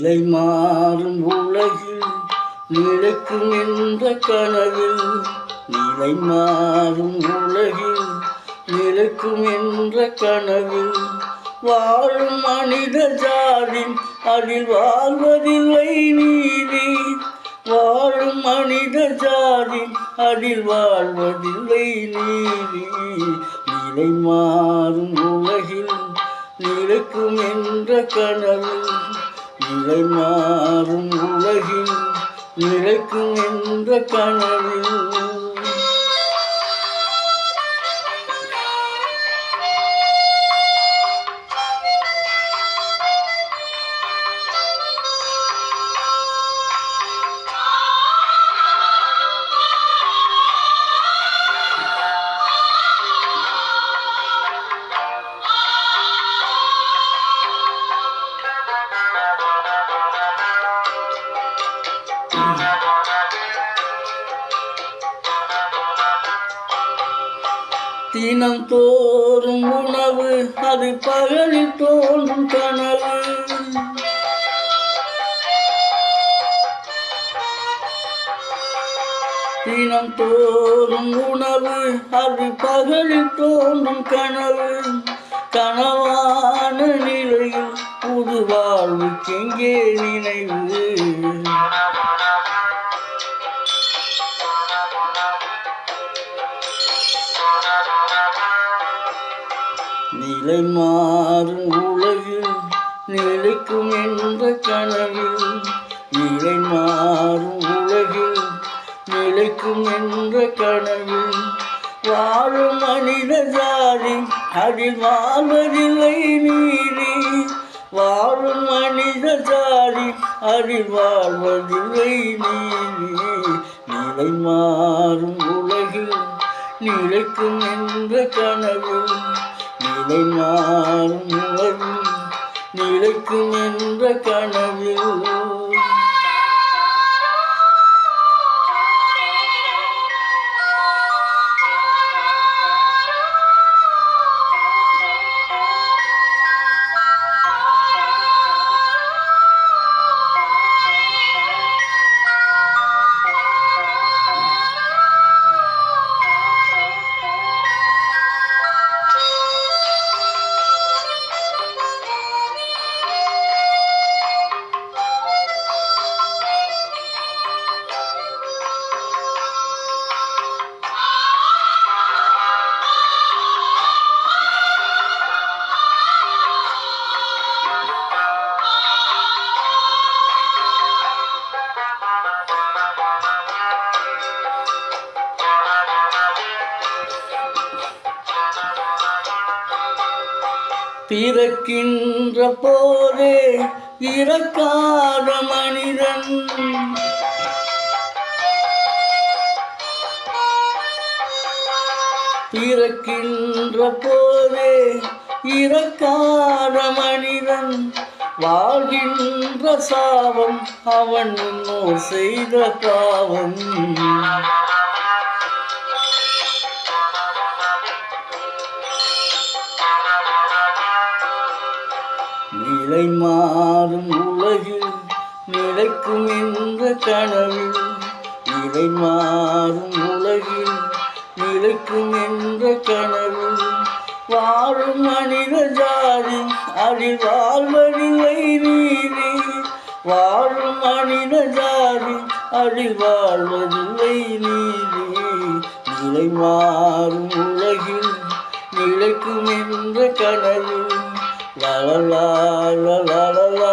நிலை மாறும் உலகில் நிலைக்கும் என்ற கனவில், நிலை மாறும் உலகில் நிலைக்கும் என்ற கனவில் வாழும் மனித ஜாதி அதில் வாழ்வதில்லை நீதி. வாழும் மனித ஜாதி அதில் வாழ்வதில்லை நீதி. நிலை மாறும் உலகில் நிலைக்கும் என்ற கனவில், நிலை மாறும் உலகில் நிலைக்கும் என்ற கனவில். தினம் தோறும் உணவு அது பகலில் தோன்றும் கனவு. தினம் தோறும் உணவு அது பகலில் தோன்றும் கனவு. கனவான நிலையில் புது வாழ்வுக்கெங்கே நினைவு. நிலை மாறும் உலகில் நிலைக்கும் என்ற கனவில், நிலை மாறும் உலகில் நிலைக்கும் என்ற கனவில் வாழும் மனித ஜாதி அதில் வாழ்வதில்லை நீதி. வாழும் மனித ஜாதி அதில் வாழ்வதில்லை நீதி. நிலை மாறும் உலகில் நிலைக்கும் என்ற கனவில், நிலை மாறும் உலகில் நிலைக்கும் என்ற கனவில். பிறக்கின்ற போதே இறக்காத மனிதன், பிறக்கின்ற போதே இறக்காத மனிதன் வாழ்கின்ற சாபம் அவன் முன்னோர் செய்த பாவம். நிலை மாறும் உலகில் நிலைக்கும் என்ற கனவில், நிலை மாறும் உலகில் நிலைக்கும் என்ற கனவில் வாழும் மனித ஜாதி அதில் வாழ்வதில்லை நீதி. வாழும் மனித ஜாதி அதில் வாழ்வதில்லை நீதி. நிலை மாறும் உலகில் நிலைக்கும் என்ற கனவில். La la la la la la la